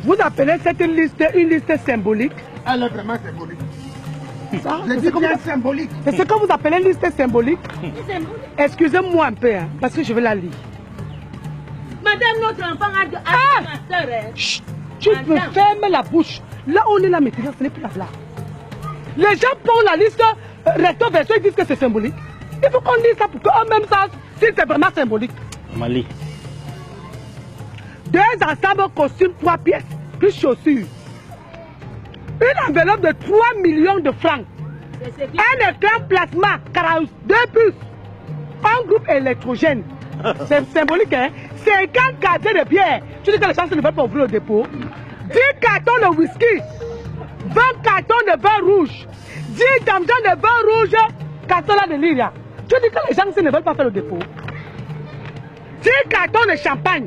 Vous appelez cette liste une liste symbolique? Elle est vraiment symbolique. C'est bien symbolique. C'est ce que vous appelez une liste symbolique? Excusez-moi un peu, hein, parce que je vais la lire. Madame, notre enfant a ma soeur. Chut, tu peux fermer la bouche. Là où on est là maintenant, ce n'est plus la blague. Les gens prennent la liste recto verso et disent que c'est symbolique. Il faut qu'on dise ça pour qu'eux-mêmes sachent si c'est vraiment symbolique. Mali. 2 ensembles costumes 3 pièces, plus chaussures. Une enveloppe de 3 millions de francs. Un écran plasma, 42 puces. Un groupe électrogène. C'est symbolique, hein? 50 cartons de bière. Tu dis que les gens ne veulent pas ouvrir le dépôt. 10 cartons de whisky. 20 cartons de vin rouge. 10 tamjans de vin rouge. Cartons là de Lyria. Tu dis que les gens ne veulent pas faire le dépôt. 10 cartons de champagne.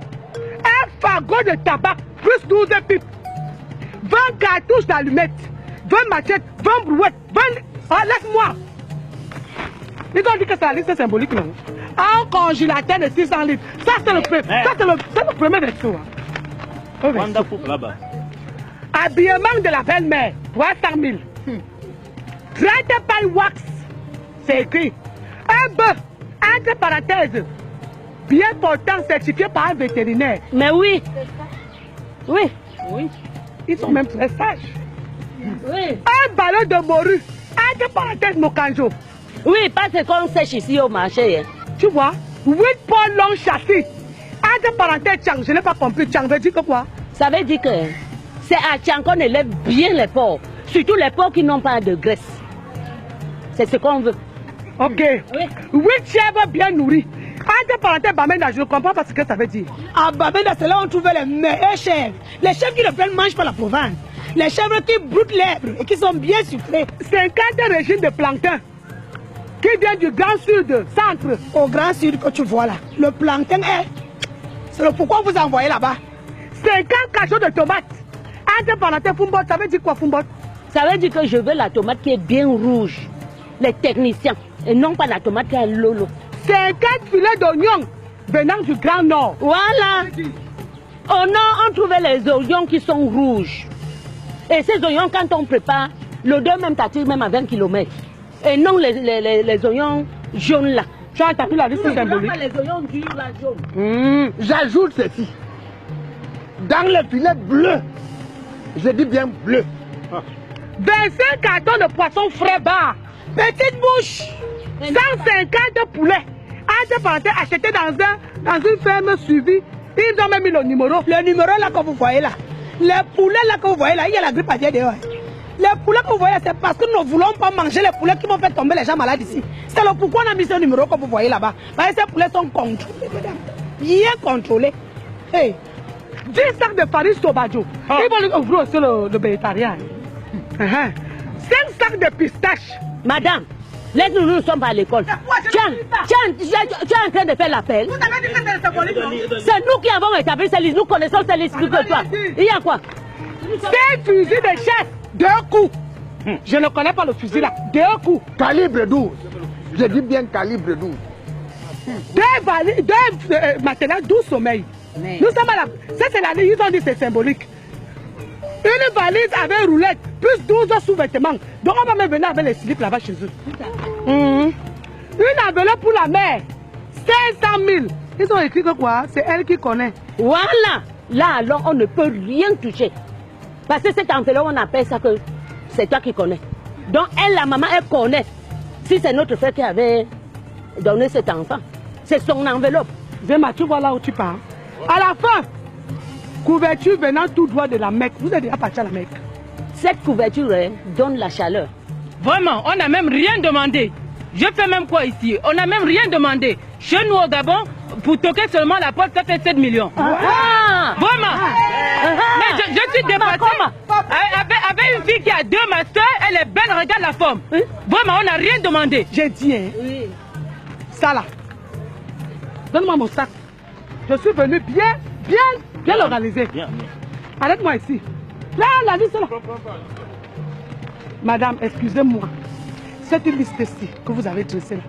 Un fagot de tabac, plus 12 pipes. 20 cartouches d'allumettes. 20 machettes, 20 brouettes, 20... Ah, laisse-moi. Ils ont dit que c'est la liste symbolique, non? Un congélateur de 600 litres. Ça, c'est le premier verso. Là-bas. Habillement de la belle-mère, 300 000. 30 pailles wax, c'est écrit. Un bœuf, entre parenthèses, bien portant, certifié par un vétérinaire. Mais oui. Oui. Oui. Ils sont même très sages. Oui. Un ballon de morue, entre parenthèses, Mokanjo. Oui, parce qu'on sèche ici au marché. Hein. Tu vois, 8 pôles longs châssis. Entre parenthèses, Tchang, je n'ai pas compris. Tchang veut dire que quoi? Ça veut dire que c'est à Tchang qu'on élève bien les porcs. Surtout les porcs qui n'ont pas de graisse. C'est ce qu'on veut. Ok. Oui. 8 chèvres bien nourries. Entre parenthèses, Bamenda, je ne comprends pas ce que ça veut dire. À Bamenda, c'est là où on trouvait les meilleurs chèvres. Les chèvres qui ne mangent pas la province. Les chèvres qui broutent l'herbe et qui sont bien sucrés. 50 régimes de plancton qui vient du Grand Sud, centre. Au Grand Sud que tu vois là, le plancton est... C'est le pourquoi vous envoyez là-bas. 50 cachots de tomates. Entre parenthèses, Fumbot, ça veut dire quoi, Fumbot? Ça veut dire que je veux la tomate qui est bien rouge. Les techniciens. Et non pas la tomate qui est lolo. 50 filets d'oignons venant du Grand Nord. Voilà. Au nord, on trouvait les oignons qui sont rouges. Et ces oignons, quand on prépare, l'odeur même t'attire même à 20 km. Et non les oignons jaunes là. Tu as entendu la liste symbolique? Les oignons durs là, jaunes. J'ajoute ceci. Dans les filets bleus, je dis bien bleu. 25 cartons de poissons frais bas. Petite bouche. 150 poulets. Entre parenthèses, achetés dans une ferme suivie. Ils ont même mis le numéro. Le numéro là que vous voyez là. Les poulets là que vous voyez là, il y a la grippe aviaire dehors. Les poulets que vous voyez là, c'est parce que nous ne voulons pas manger les poulets qui vont faire tomber les gens malades ici. C'est le pourquoi on a mis ce numéro que vous voyez là-bas. Parce que ces poulets sont contrôlés, madame. Bien contrôlés. Hey. 10 sacs de farine Sobajo. Ils vont ouvrir aussi le végétarien. 5 sacs de pistaches. Madame, laisse-nous, nous ne sommes pas à l'école. Tiens, tu es en train de faire l'appel. Vous avez dit que c'est symbolique, non? C'est nous qui avons établi ces listes. Nous connaissons ces listes plus que toi. Il y a quoi? 5 fusils de chasse, 2 coups. Je ne connais pas le fusil là. 2 coups. Calibre 12. Je dis bien calibre 12. 2 matelas, 12 sommeils. Nous sommes à la... Ça c'est la liste, ils ont dit c'est symbolique. Une valise avec roulette, plus 12 sous-vêtements. Donc on va même venir avec les slips là-bas chez eux. Une enveloppe pour la mère, 500 000. Ils ont écrit que quoi? C'est elle qui connaît. Voilà. Là alors on ne peut rien toucher. Parce que cette enveloppe on appelle ça que c'est toi qui connais. Donc elle, la maman, elle connaît. Si c'est notre frère qui avait donné cet enfant, c'est son enveloppe. Zema, tu vois là où tu pars. À la fin, couverture venant tout droit de la Mecque. Vous êtes déjà parti à la Mecque. Cette couverture donne la chaleur. Vraiment, on n'a même rien demandé. Je fais même quoi ici? On n'a même rien demandé. Chez nous au Gabon, pour toquer seulement la porte, ça fait 7 millions. Ah. Vraiment. Mais je suis dépassée. Avec une fille qui a 2 masters, elle est belle, regarde la forme. Vraiment, on n'a rien demandé. J'ai dit, hein. Oui. Ça là. Donne-moi mon sac. Je suis venu bien organisé. Arrête-moi ici. Là, la liste là. Madame, excusez-moi. Cette liste-ci que vous avez dressée là.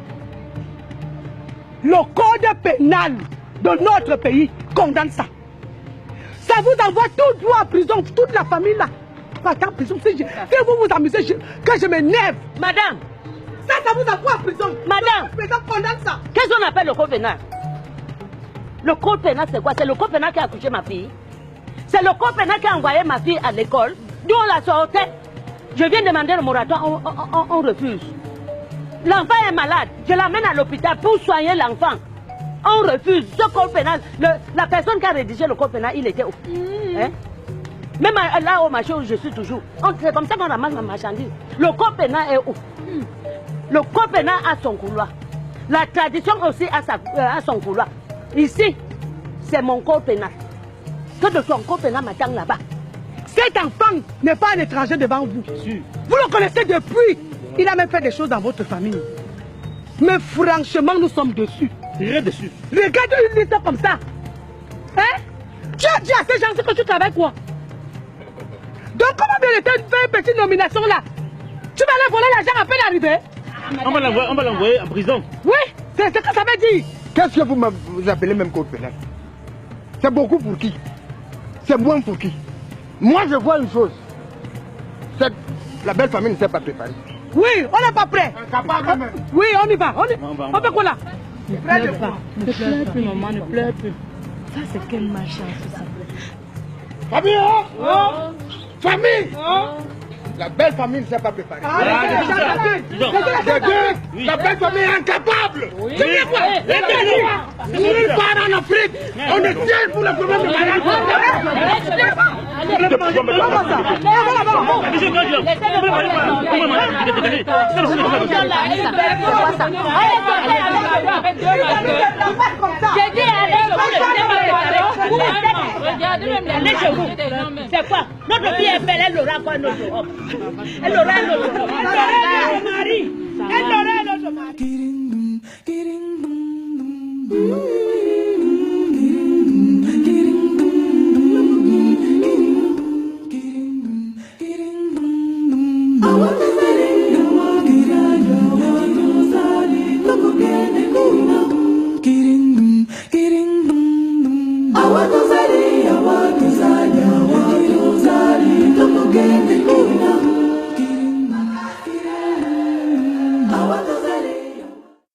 Le code pénal de notre pays condamne ça. Ça Ça vous envoie tout droit en prison, toute la famille là. Attends, prison, si vous vous amusez, que je m'énerve. Madame. Ça vous envoie en prison. Madame. Le président condamne ça. Qu'est-ce qu'on appelle le code pénal? Le code pénal, c'est quoi? C'est le code pénal qui a accouché ma fille. C'est le code pénal qui a envoyé ma fille à l'école. D'où on la sortait. Je viens demander le moratoire, on refuse. L'enfant est malade. Je l'amène à l'hôpital pour soigner l'enfant. On refuse. Ce code pénal, la personne qui a rédigé le code pénal, il était où? Hein? Même là au marché où je suis toujours. C'est comme ça qu'on ramasse ma marchandise. Le code pénal est où? Le code pénal a son couloir. La tradition aussi a son couloir. Ici, c'est mon code pénal. Que de son code pénal m'attend là-bas. Cet enfant n'est pas un étranger devant vous. Vous le connaissez depuis. Il a même fait des choses dans votre famille. Mais franchement, nous sommes dessus. Très dessus. Regarde une liste comme ça. Hein? Tu as dit à ces gens que tu travailles quoi? Donc comment bien était faire une petite nomination là? Tu vas aller voler l'argent à peine arrivé? On va l'envoyer en prison. Oui, c'est ce que ça veut dire. Qu'est-ce que vous appelez même code pénal? C'est beaucoup pour qui? C'est moins pour qui? Moi je vois une chose. La belle famille ne s'est pas préparée. Oui, on n'est pas prêt. Incapable même. Oui, on y va. On fait quoi là? Ne pleure pas. Ne pleure plus, maman, ne pleure plus. Ça, c'est quelle malchance, ça. Famille, hein? Famille! La belle famille ne s'est pas préparée. La belle famille est incapable. C'est bien quoi? Nulle part en Afrique, on est fiers pour le problème de c'est quoi? Notre fille est belle, elle aura quoi notre homme? Elle aura notre mari. Elle aura notre mari.